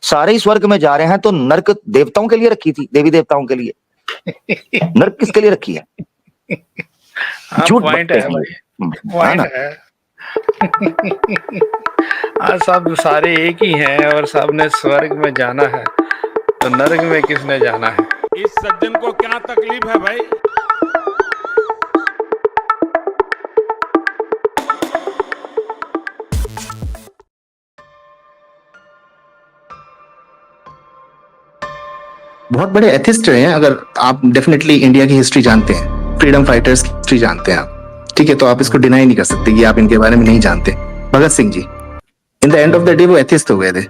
सारे ही स्वर्ग में जा रहे हैं, तो नर्क देवताओं के लिए रखी थी, देवी देवताओं के लिए। नर्क किसके लिए रखी है? झूठ पॉइंट बातें है हैं। भाई, पॉइंट है। सब सारे एक ही हैं और सबने स्वर्ग में जाना है, तो नरक में किसने जाना है? इस सज्जन को क्या तकलीफ है भाई? बहुत बड़े एथिस्ट रहे हैं। अगर आप डेफिनेटली इंडिया की हिस्ट्री जानते हैं, फ्रीडम फाइटर्स की हिस्ट्री जानते हैं आप, ठीक है, तो आप इसको डिनाई नहीं कर सकते कि आप इनके बारे में नहीं जानते। Bhagat Singh ji in the end of the day वो एथिस्ट हो गए थे,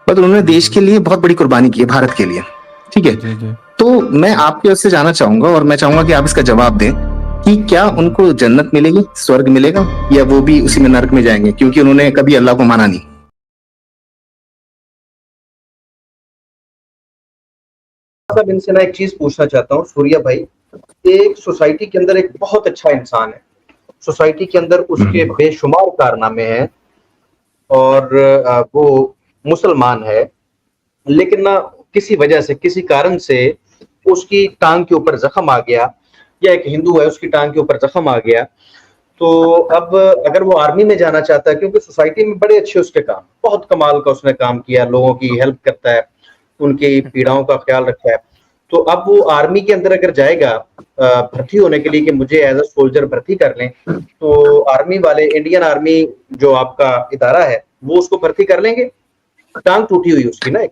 बट उन्होंने देश के लिए बहुत बड़ी कुर्बानी की है, भारत के लिए, ठीक है। तो मैं आपके उससे जानना चाहूंगा, और मैं चाहूंगा कि आप इसका जवाब दें कि क्या उनको जन्नत मिलेगी, स्वर्ग मिलेगा, या वो भी उसी में नरक में जाएंगे क्योंकि उन्होंने कभी अल्लाह को माना नहीं। साहब इनसे ना एक चीज पूछना चाहता हूँ, सूर्या भाई, एक सोसाइटी के अंदर एक बहुत अच्छा इंसान है, सोसाइटी के अंदर उसके बेशुमार कारनामे हैं और वो मुसलमान है, लेकिन ना किसी वजह से, किसी कारण से उसकी टांग के ऊपर जख्म आ गया, या एक हिंदू है उसकी टांग के ऊपर जख्म आ गया, तो अब अगर वो आर्मी में जाना चाहता है, क्योंकि सोसाइटी में बड़े अच्छे उसके काम, बहुत कमाल का उसने काम किया, लोगों की हेल्प करता है, उनकी पीड़ाओं का ख्याल रखता है, तो अब वो आर्मी के अंदर अगर जाएगा भर्ती होने के लिए कि मुझे एज अ सोल्जर भर्ती कर लें, तो आर्मी वाले, इंडियन आर्मी जो आपका इदारा है, वो उसको भर्ती कर लेंगे? टांग टूटी हुई उसकी ना एक।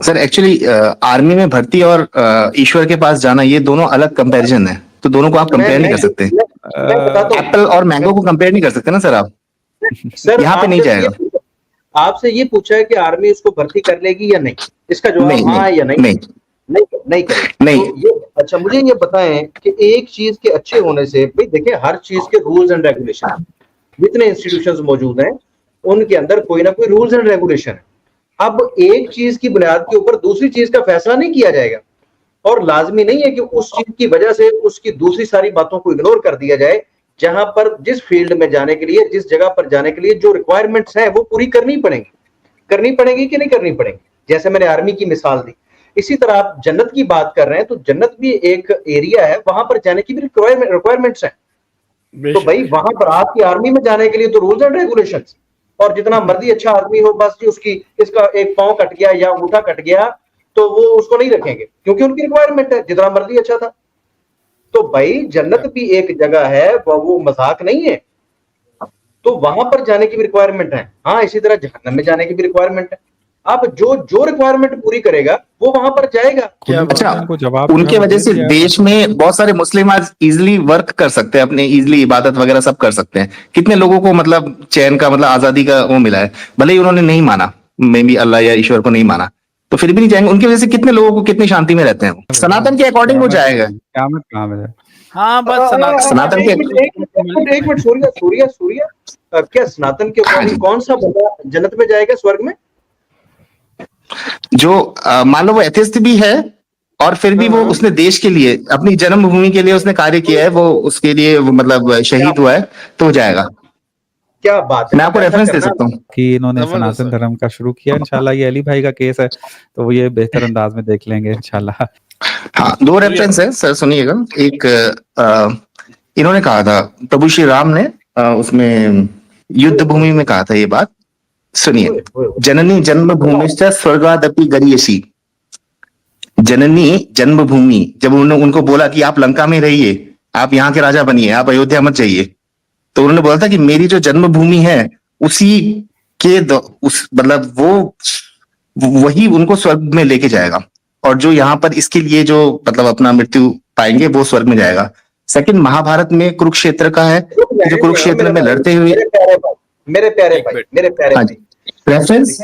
सर एक्चुअली आर्मी में भर्ती और ईश्वर के पास जाना, ये दोनों अलग कंपैरिजन है, तो दोनों को आप कंपेयर नहीं कर सकते। एप्पल और मैंगो को कंपेयर नहीं कर सकते ना सर आप। सर यहाँ पे नहीं जाएगा। आपसे ये पूछा है कि आर्मी उसको भर्ती कर लेगी या नहीं, इसका जवाब हाँ या नहीं? नहीं नहीं नहीं। तो ये अच्छा, मुझे ये बताएं कि एक चीज के अच्छे होने से, भाई देखिए हर चीज के रूल्स एंड रेगुलेशन, जितने इंस्टीट्यूशंस मौजूद हैं उनके अंदर कोई ना कोई रूल्स एंड रेगुलेशन है। अब एक चीज की बुनियाद के ऊपर दूसरी चीज का फैसला नहीं किया जाएगा, और लाजमी नहीं है कि उस चीज की वजह से उसकी दूसरी सारी बातों को इग्नोर कर दिया जाए। जहां पर जिस फील्ड में जाने के लिए, जिस जगह पर जाने के लिए जो रिक्वायरमेंट्स हैं वो पूरी करनी पड़ेंगी कि नहीं करनी पड़ेंगी। जैसे मैंने आर्मी की मिसाल दी, इसी तरह आप जन्नत की बात कर रहे हैं, तो जन्नत भी एक एरिया है, वहां पर जाने की भी रिक्वायरमेंट्स हैं। तो भाई वहां पर आपकी आर्मी में जाने के लिए तो रूल्स एंड रेगुलेशंस, और जितना मर्जी अच्छा आदमी हो, बस जी उसकी इसका एक पांव कट गया या अंगूठा कट गया तो वो उसको नहीं रखेंगे, क्योंकि उनकी रिक्वायरमेंट है, जितना मर्जी अच्छा था। तो भाई जन्नत भी एक जगह है, वो मजाक नहीं है, तो वहां पर जाने की भी रिक्वायरमेंट है। हाँ, इसी तरह जहन्नम में जाने की भी रिक्वायरमेंट है। अब जो रिक्वायरमेंट पूरी करेगा वो वहां पर जाएगा। अच्छा, उनके वजह से देश में बहुत सारे मुस्लिम आज इजिली वर्क कर सकते हैं, अपने इजिली इबादत वगैरह सब कर सकते हैं। कितने लोगों को मतलब चैन का, मतलब आजादी का वो मिला है, भले ही उन्होंने नहीं माना, मे बी अल्लाह या ईश्वर को नहीं माना, तो फिर भी नहीं जाएंगे। उनकी वजह से कितने लोगों को कितनी शांति में रहते हैं। सनातन के अकॉर्डिंग वो जाएगा। हाँ, बस सनातन के एक मिनट सूर्या, क्या सनातन के अकॉर्डिंग कौन सा बंदा जन्नत में जाएगा, स्वर्ग में? जो मान लो वो एथिस्ट भी है और फिर भी वो उसने देश के लिए, अपनी जन्मभूमि के लिए उसने कार्य किया है, वो उसके लिए वो मतलब शहीद हुआ है, तो जाएगा। क्या बात है, मैं आपको रेफरेंस दे सकता हूँ कि इन्होंने सनातन धर्म का शुरू किया। इंशाल्लाह ये अली भाई का केस है, तो वो ये बेहतर अंदाज में देख लेंगे इंशाल्लाह। हाँ, दो रेफरेंस है सर, सुनिएगा। एक इन्होंने कहा था, प्रभु श्री राम ने उसमें युद्ध भूमि में कहा था ये बात, सुनिए। जननी जन्मभूमिश्च स्वर्गादपि गरीयसी। जननी जन्मभूमि, जब उन्होंने उनको बोला कि आप लंका में रहिए, आप यहाँ के राजा बनिए, आप अयोध्या मत जाइए, तो उन्होंने बोला था कि मेरी जो जन्मभूमि है उसी के उस मतलब वो वही उनको स्वर्ग में लेके जाएगा, और जो यहाँ पर इसके लिए जो मतलब अपना मृत्यु पाएंगे वो स्वर्ग में जाएगा। सेकंड, महाभारत में कुरुक्षेत्र का है, जो कुरुक्षेत्र में लड़ते हुए, मेरे प्यारे भाई रेफरेंस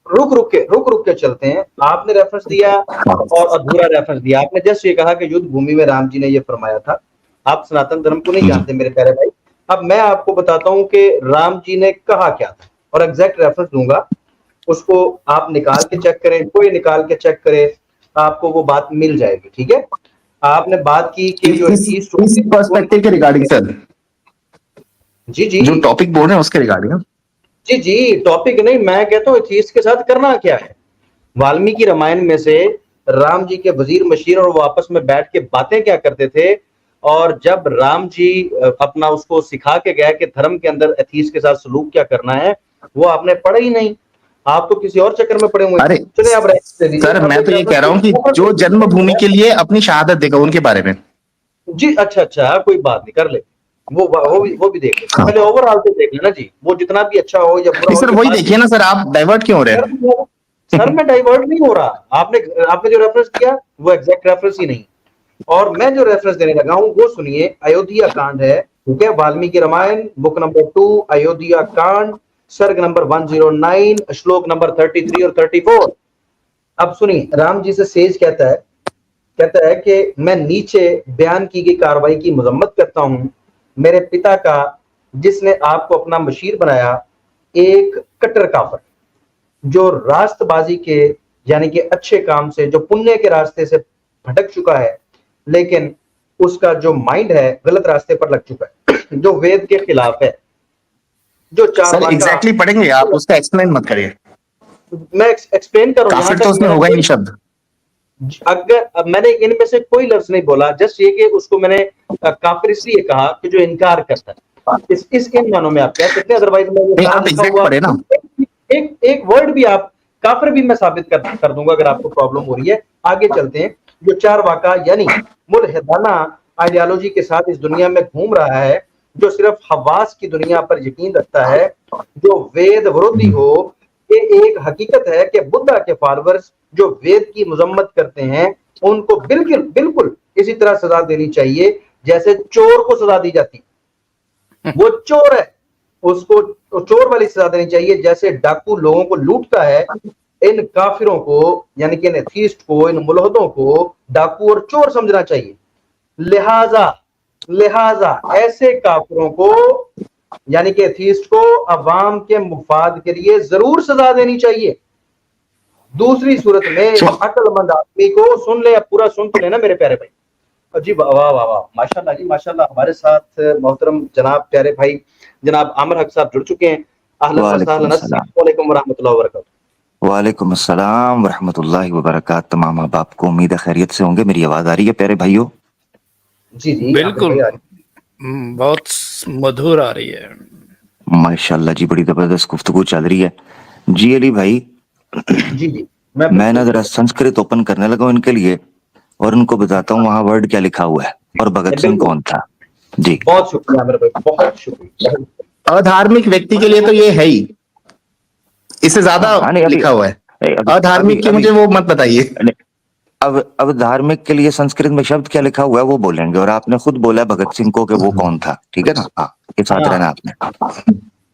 रुक के चलते हैं। आपने रेफरेंस दिया और अधूरा रेफरेंस दिया। आपने जस्ट ये कहा कि युद्ध भूमि में राम जी ने ये फरमाया था। आप सनातन धर्म को नहीं जानते मेरे प्यारे भाई। अब मैं आपको बताता हूं कि राम जी ने कहा क्या था, और एग्जैक्ट रेफरेंस दूंगा, उसको आप निकाल के चेक करें, कोई निकाल के चेक करे, आपको वो बात मिल जाएगी। ठीक है, आपने बात की कि जो इस पर्सपेक्टिव के रिगार्डिंग सर, जी जो टॉपिक बोल रहे हैं उसके रिगार्डिंग। जी जी, टॉपिक नहीं, मैं कहता हूँ एथीस्ट के साथ करना क्या है। वाल्मीकि रामायण में से राम जी के वजीर मशीर और वो आपस में बैठ के बातें क्या करते थे, और जब राम जी अपना उसको सिखा के गया कि धर्म के अंदर एथीस्ट के साथ सलूक क्या करना है, वो आपने पढ़ा ही नहीं। आप तो किसी और चक्कर में पड़े हुए। अरे चलिए आप सर, मैं तो ये कह रहा हूँ कि जो जन्मभूमि के लिए अपनी शहादत देगा उनके बारे में। जी अच्छा, कोई बात नहीं, कर ले, वो भी देख ले। हाँ। पहले ओवरऑल तो देख लेना जी, वो जितना भी अच्छा हो या बुरा हो। सर वही देखिए ना सर, आप डाइवर्ट क्यों हो रहे हैं? सर मैं डाइवर्ट नहीं हो रहा, आपने जो रेफरेंस किया वो एग्जैक्ट रेफरेंस ही नहीं, और मैं जो रेफरेंस देने लगा हूं वो सुनिए। अयोध्या कांड है, ठीक है, वाल्मीकि रामायण बुक नंबर 2 अयोध्या कांड, सर्ग नंबर 109 श्लोक नंबर 33 और 34। अब सुनिए, राम जी से सेज कहता है कि मैं नीचे बयान की गई कार्रवाई की मजम्मत करता हूं। मेरे पिता का, जिसने आपको अपना मशीर बनाया, एक कट्टर काफर, जो रास्तबाजी के यानी कि अच्छे काम से, जो पुण्य के रास्ते से भटक चुका है, लेकिन उसका जो माइंड है गलत रास्ते पर लग चुका है, जो वेद के खिलाफ है, जो चार सर एग्जैक्टली पढ़ेंगे आप, उसका एक्सप्लेन मत करिए। मैं एक्सप्लेन करूं, काफिर तो उसमें होगा ही नहीं शब्द। अगर मैंने इनमें से कोई लफ्ज नहीं बोला, जस्ट ये कि उसको मैंने काफिर इसलिए कहा कि जो इनकार करता है, इस इन मानों में आप कह सकते हैं, अदरवाइज मैं आप एग्जैक्ट पढ़े ना। एक वर्ड भी आप काफिर भी मैं साबित कर दूंगा अगर आपको प्रॉब्लम हो रही है। आगे चलते हैं। जो चार वाका यानी मुल्हिदाना आइडियोलॉजी के साथ इस दुनिया में घूम रहा है, जो सिर्फ हवास की दुनिया पर यकीन रखता है, जो वेद विरोधी हो, ये एक हकीकत है कि बुद्धा के फॉलोअर्स जो वेद की मजम्मत करते हैं, उनको बिल्कुल इसी तरह सजा देनी चाहिए जैसे चोर को सजा दी जाती। वो चोर है, उसको चोर वाली सजा देनी चाहिए, जैसे डाकू लोगों को लूटता है। इन काफिरों को यानी कि एथीस्ट को, इन मुल्हिदों को डाकू और चोर समझना चाहिए। लिहाजा ऐसे काफिरों को यानी कि एथीस्ट को अवाम के मुफाद के लिए जरूर सजा देनी चाहिए। दूसरी सूरत में अक्लमंद आदमी को, सुन ले, अब पूरा सुन तो लेना मेरे प्यारे भाई। जी वाह वाह वाह, माशाल्लाह जी माशाल्लाह। हमारे साथ मोहतरम जनाब प्यारे भाई जनाब आमिर हक साहब जुड़ चुके हैं। वालेकुम रहमतुल्लाहि व बरकातहू। वालेकुम अस्सलाम व रहमतुल्लाहि व बरकातहू। तमाम बाप को उम्मीद है खैरियत से होंगे। मेरी आवाज आ रही है प्यारे भाइयों? जी बिल्कुल, बहुत मधुर आ रही है। माशाल्लाह जी, बड़ी जबरदस्त गुफ्तगू चल रही है। जी अली भाई, जी मैं ना जरा संस्कृत ओपन करने लगा हूं इनके लिए, और उनको बताता हूँ वहां वर्ड क्या लिखा हुआ है और भगत सिंह कौन था। जी बहुत शुक्रिया मेरे भाई, बहुत शुक्रिया। अधार्मिक व्यक्ति के लिए तो ये है ही, इससे ज्यादा लिखा हुआ है। अधार्मिक की मुझे वो मत बताइए। अब धार्मिक के लिए संस्कृत में शब्द क्या लिखा हुआ है वो बोलेंगे, और आपने खुद बोला भगत सिंह को कि वो कौन था, ठीक है ना? हाँ, ये साथ रहना आपने।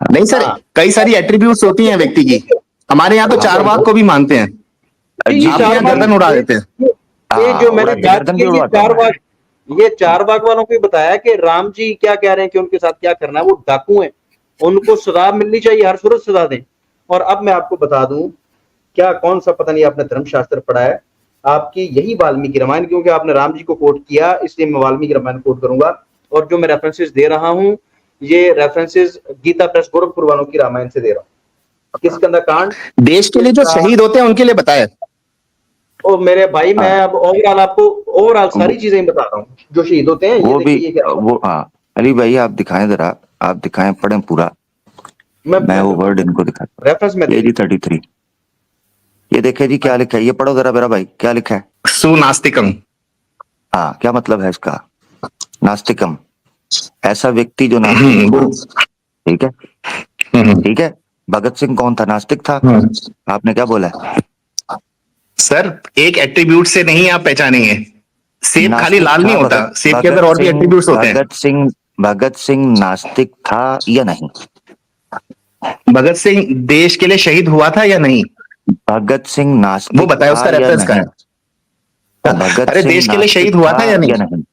नहीं सर, कई सारी एट्रीब्यूट्स होती हैं व्यक्ति की। हमारे यहाँ तो चार वाक को भी मानते हैं, गर्दन उड़ा देते हैं। ये जो मैंने बात की, ये चार वाक वालों को बताया कि राम जी क्या कह रहे हैं कि उनके साथ क्या करना है, वो डाकू हैं, उनको सजा मिलनी चाहिए, हर सूरत सजा दें। और अब मैं आपको बता दूं, क्या कौन सा पता नहीं आपने धर्मशास्त्र पढ़ा है, आपकी यही वाल्मीकि रामायण, क्योंकि आपने राम जी को कोट किया इसलिए मैं वाल्मीकि रामायण कोट करूंगा। और जो मैं रेफरेंसेस दे रहा हूं, ये रेफरेंसेस गीता प्रेस गोरखपुर वालों की रामायण से दे रहा हूं। किसके अंदर कांड? देश के लिए जो शहीद होते हैं उनके लिए बताया। ओ मेरे भाई, मैं अब ओवरऑल आपको सारी चीजें बता रहा हूँ जो शहीद होते हैं। वो भी वो, हाँ अली भाई आप दिखाएं जरा, आप दिखाएं, पढ़ें पूरा। मैं वो वर्ड इनको दिखाता हूं। रेफरेंस में 33। ये देखे जी क्या लिखा है, ये पढ़ो जरा मेरा भाई, क्या लिखा है? सुनास्तिकम। हाँ, क्या मतलब है इसका? नास्तिकम, ऐसा व्यक्ति जो नास्तिक हो, ठीक है, ठीक है। भगत सिंह कौन था? नास्तिक था। आपने क्या बोला? सर एक एट्रीब्यूट से नहीं आप पहचानेंगे। सेब खाली लाल नहीं होता, सेब के अंदर और भी एट्रीब्यूट्स होते हैं। भगत सिंह नास्तिक था या नहीं? भगत सिंह देश के लिए शहीद हुआ था या नहीं? भगत सिंह नास्तिक, वो बताया, उसका रेफरेंस क्या है? अरे देश के लिए शहीद हुआ था या नहीं?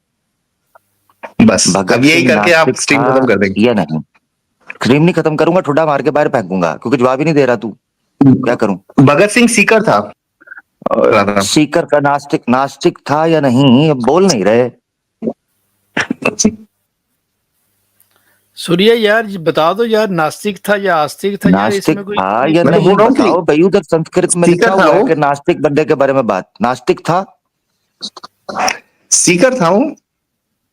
बस अब यही करके आप स्ट्रीम खत्म कर देंगे या नहीं? स्ट्रीम नहीं खत्म करूंगा, ठुड्डा मार के बाहर फेंकूंगा, क्योंकि जवाब ही नहीं दे रहा तू। क्या करूं? भगत सिंह सीकर था। सीकर का नास्तिक था या नहीं, बोल नहीं रहे। सूर्य यार बता दो यार, नास्तिक था या आस्तिक था यार? नास्तिक इसमें कोई था या मैं तो नहीं बोल रहा हूँ कि बताओ भाई, उधर संस्कृत में लिखा सीकर था हुआ है वो, कि नास्तिक बंदे के बारे में बात। नास्तिक था, सीकर था वो,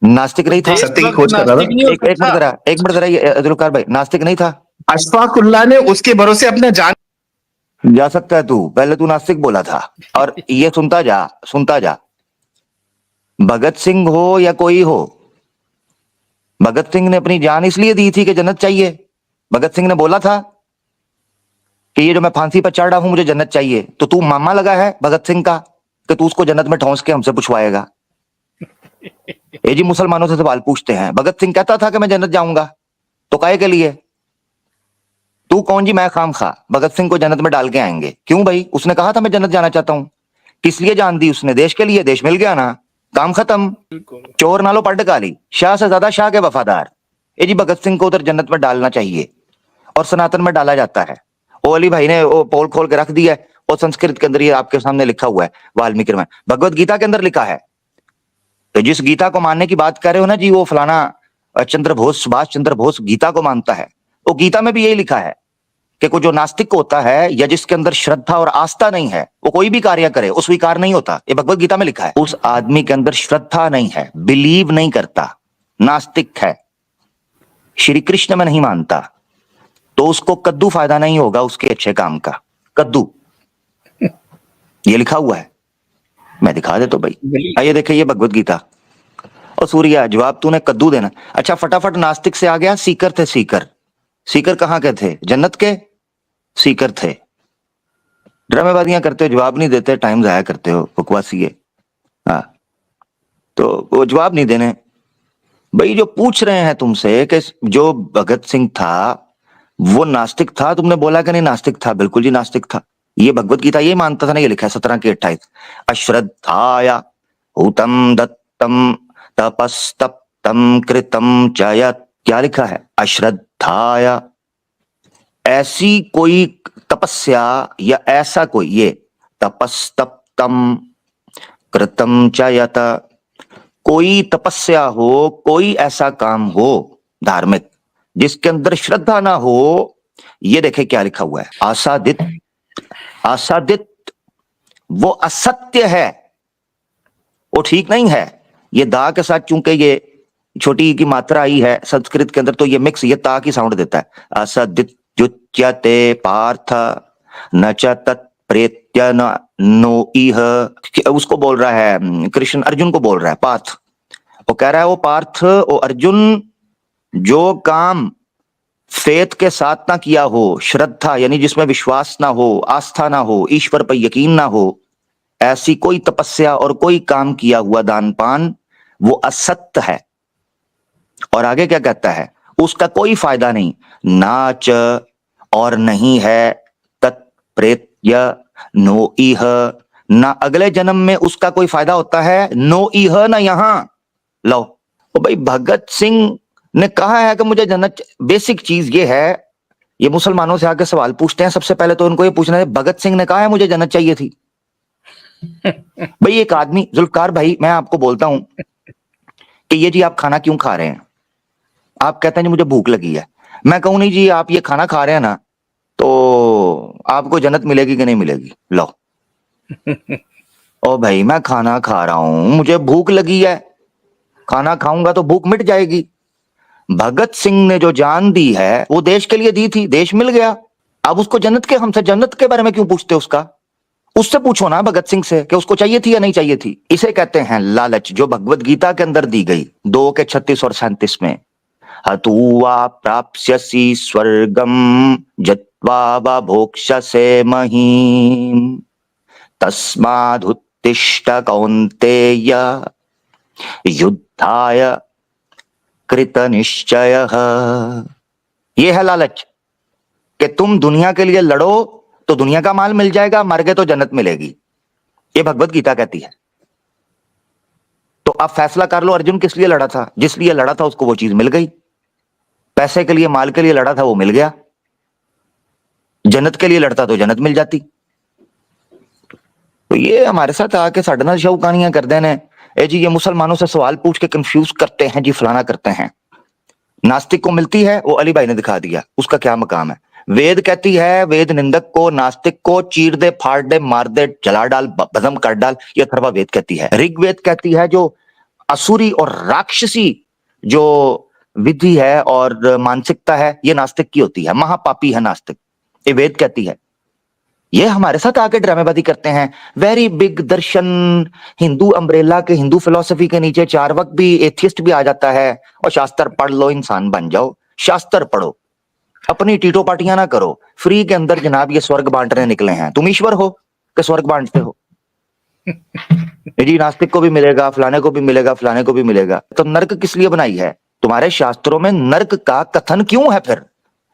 नास्तिक नहीं था। सत्य की देशभक्त खोज कर रहा नास्तिक नहीं हो एक मिनट सकता। जरा, एक मिनट जरा, ये जुल्फकार भाई, नास्तिक नहीं था। था। अशफाकुल्ला ने उसके भरोसे अपना जान जा सकता है तू, पहले तू नास्तिक बोला था। और ये सुनता जा, सुनता जा। भगत सिंह हो या कोई हो, भगत सिंह ने अपनी जान इसलिए दी थी कि जन्नत चाहिए। भगत सिंह ने बोला था कि ये जो मैं फांसी पर चढ़ रहा हूं मुझे जन्नत चाहिए, तो तू मामा लगा है भगत सिंह का कि तू उसको जन्नत में ठोंस के हमसे पूछवाएगा। ये जी मुसलमानों से सवाल पूछते हैं, भगत सिंह कहता था कि मैं जन्नत जाऊंगा, तो काहे के लिए? तू कौन जी मैं खाम खा भगत सिंह को जन्नत में डाल के आएंगे? क्यों भाई, उसने कहा था मैं जन्नत जाना चाहता हूं। किस लिए जान दी उसने? देश के लिए। देश मिल गया ना, काम खत्म। चोर नालो पढ़ काली, शाह से ज्यादा शाह के वफादार। ये जी भगत सिंह को उधर जन्नत में डालना चाहिए और सनातन में डाला जाता है। वो अली भाई ने वो पोल खोल के रख दिया है, और संस्कृत के अंदर ये आपके सामने लिखा हुआ है, वाल्मीकि में, भगवत गीता के अंदर लिखा है। तो जिस गीता को मानने की बात कर रहे हो ना जी, वो फलाना चंद्र बोस, सुभाष चंद्र बोस गीता को मानता है, तो गीता में भी यही लिखा है कि कोई जो नास्तिक होता है या जिसके अंदर श्रद्धा और आस्था नहीं है, वो कोई भी कार्य करे वो स्वीकार नहीं होता। ये भगवत गीता में लिखा है। उस आदमी के अंदर श्रद्धा नहीं है, बिलीव नहीं करता, नास्तिक है, श्री कृष्ण में नहीं मानता, तो उसको कद्दू फायदा नहीं होगा उसके अच्छे काम का। कद्दू, ये लिखा हुआ है, मैं दिखा दे तो भाई। आइए देखिए, ये भगवत गीता। और सूर्या जवाब तूने कद्दू देना। अच्छा फटाफट नास्तिक से आ गया, सीकर थे। सीकर, सीकर कहाँ के थे? जन्नत के सीकर थे। ड्रामेबाजियां करते हो, जवाब नहीं देते, टाइम जाया करते हो, बकवासी है। हाँ, तो वो जवाब नहीं देने भाई। जो पूछ रहे हैं तुमसे कि जो भगत सिंह था वो नास्तिक था, तुमने बोला कि नहीं नास्तिक था। बिल्कुल जी नास्तिक था। ये भगवत गीता ये मानता था ना, ये लिखा है 17 के 28, अश्रद्धाया हुतम दत्तम तपस्तप्तम कृतम चयत। क्या लिखा है? अश्रद्धाया, ऐसी कोई तपस्या या ऐसा कोई, ये तपस्तप्तम कृतम चयत, कोई तपस्या हो, कोई ऐसा काम हो धार्मिक जिसके अंदर श्रद्धा ना हो। ये देखे क्या लिखा हुआ है, आसादित। आसादित वो असत्य है, वो ठीक नहीं है। ये दा के साथ चूंकि ये छोटी की मात्रा आई है संस्कृत के अंदर, तो ये मिक्स, ये ता की साउंड देता है। असदित जुच्यते पार्थ न च तत्प्रेत्य नो इह। उसको बोल रहा है कृष्ण, अर्जुन को बोल रहा है पार्थ। वो कह रहा है वो पार्थ, वो अर्जुन, जो काम फेथ के साथ ना किया हो, श्रद्धा यानी जिसमें विश्वास ना हो, आस्था ना हो, ईश्वर पर यकीन ना हो, ऐसी कोई तपस्या और कोई काम किया हुआ दान पान वो असत्य है। और आगे क्या कहता है? उसका कोई फायदा नहीं, नाच और नहीं है, तत्प्रेत्य नो इह, ना अगले जन्म में उसका कोई फायदा होता है, नो इह ना यहां। लो तो भाई भगत सिंह ने कहा है कि मुझे जन्नत। बेसिक चीज ये है, ये मुसलमानों से आके सवाल पूछते हैं, सबसे पहले तो उनको ये पूछना है भगत सिंह ने कहा है मुझे जन्नत चाहिए थी। भाई एक आदमी, जुल्फकार भाई मैं आपको बोलता हूं कि ये जी आप खाना क्यों खा रहे हैं? आप कहते हैं जी मुझे भूख लगी है। मैं कहूं नहीं जी आप ये खाना खा रहे हैं ना, तो आपको जन्नत मिलेगी कि नहीं मिलेगी? लो ओ भाई मैं खाना खा रहा हूं, मुझे भूख लगी है, खाना खाऊंगा तो भूख मिट जाएगी। भगत सिंह ने जो जान दी है वो देश के लिए दी थी, देश मिल गया। अब उसको जन्नत के, हमसे जन्नत के बारे में क्यों पूछते? उससे पूछो ना भगत सिंह से कि उसको चाहिए थी या नहीं चाहिए थी। इसे कहते हैं लालच, जो भगवत गीता के अंदर दी गई 2 के 36 और 37 में। हतुवा प्राप्स्यसि स्वर्गम जत्वा वा भोक्ष्यसे महीम तस्मादुत्तिष्ठ कौन्तेय युद्धाय कृत निश्चयः। ये है लालच कि तुम दुनिया के लिए लड़ो तो दुनिया का माल मिल जाएगा, मर गए तो जन्नत मिलेगी। ये भगवत गीता कहती है। तो आप फैसला कर लो, अर्जुन किस लिए लड़ा था? जिस लिए लड़ा था उसको वो चीज मिल गई। पैसे के लिए, माल के लिए लड़ा था, वो मिल गया। जन्नत के लिए लड़ता तो जन्नत मिल जाती। तो ये हमारे साथ आके साढ़े नाल शौ कहानियां कर देने। ए जी ये मुसलमानों से सवाल पूछ के कंफ्यूज करते हैं जी, फलाना करते हैं। नास्तिक को मिलती है, वो अली भाई ने दिखा दिया उसका क्या मकाम है। वेद कहती है, वेद निंदक को, नास्तिक को चीर दे, फाड़ दे, मार दे, जला डाल, भस्म कर डाल, ये अथर्वा वेद कहती है। ऋग्वेद कहती है जो असुरी और राक्षसी जो विधि है और मानसिकता है, ये नास्तिक की होती है, महापापी है नास्तिक, ये वेद कहती है। ये हमारे साथ आके ड्रामेबाजी करते हैं। वेरी बिग दर्शन, हिंदू अम्ब्रेला के, हिंदू फिलोसफी के नीचे चार्वक भी, एथियस्ट भी आ जाता है, और शास्त्र पढ़ लो, इंसान बन जाओ। शास्त्र पढ़ो, अपनी टीटो पार्टियां ना करो। फ्री के अंदर जनाब ये स्वर्ग बांटने निकले हैं। तुम ईश्वर हो कि स्वर्ग बांटते हो? जी नास्तिक को भी मिलेगा, फलाने को भी मिलेगा, फलाने को भी मिलेगा। तो नर्क किस लिए बनाई है? तुम्हारे शास्त्रों में नर्क का कथन क्यों है फिर?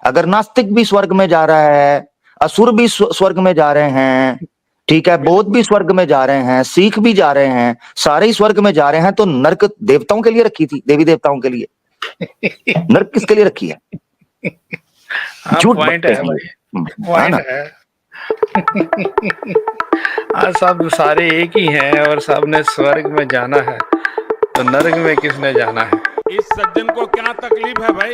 अगर नास्तिक भी स्वर्ग में जा रहा है, असुर भी स्वर्ग में जा रहे हैं, ठीक है, बौद्ध भी स्वर्ग में जा रहे हैं, सिख भी जा रहे हैं, सारे ही स्वर्ग में जा रहे हैं, तो नर्क देवताओं के लिए रखी थी, देवी देवताओं के लिए। नर्क किसके लिए रखी है? झूठ पॉइंट बोलते है हैं। भाई, पॉइंट है। सब सारे एक ही हैं और सब ने स्वर्ग में जाना है, तो नर्क में किसने जाना है? इस सज्जन को क्या तकलीफ है भाई?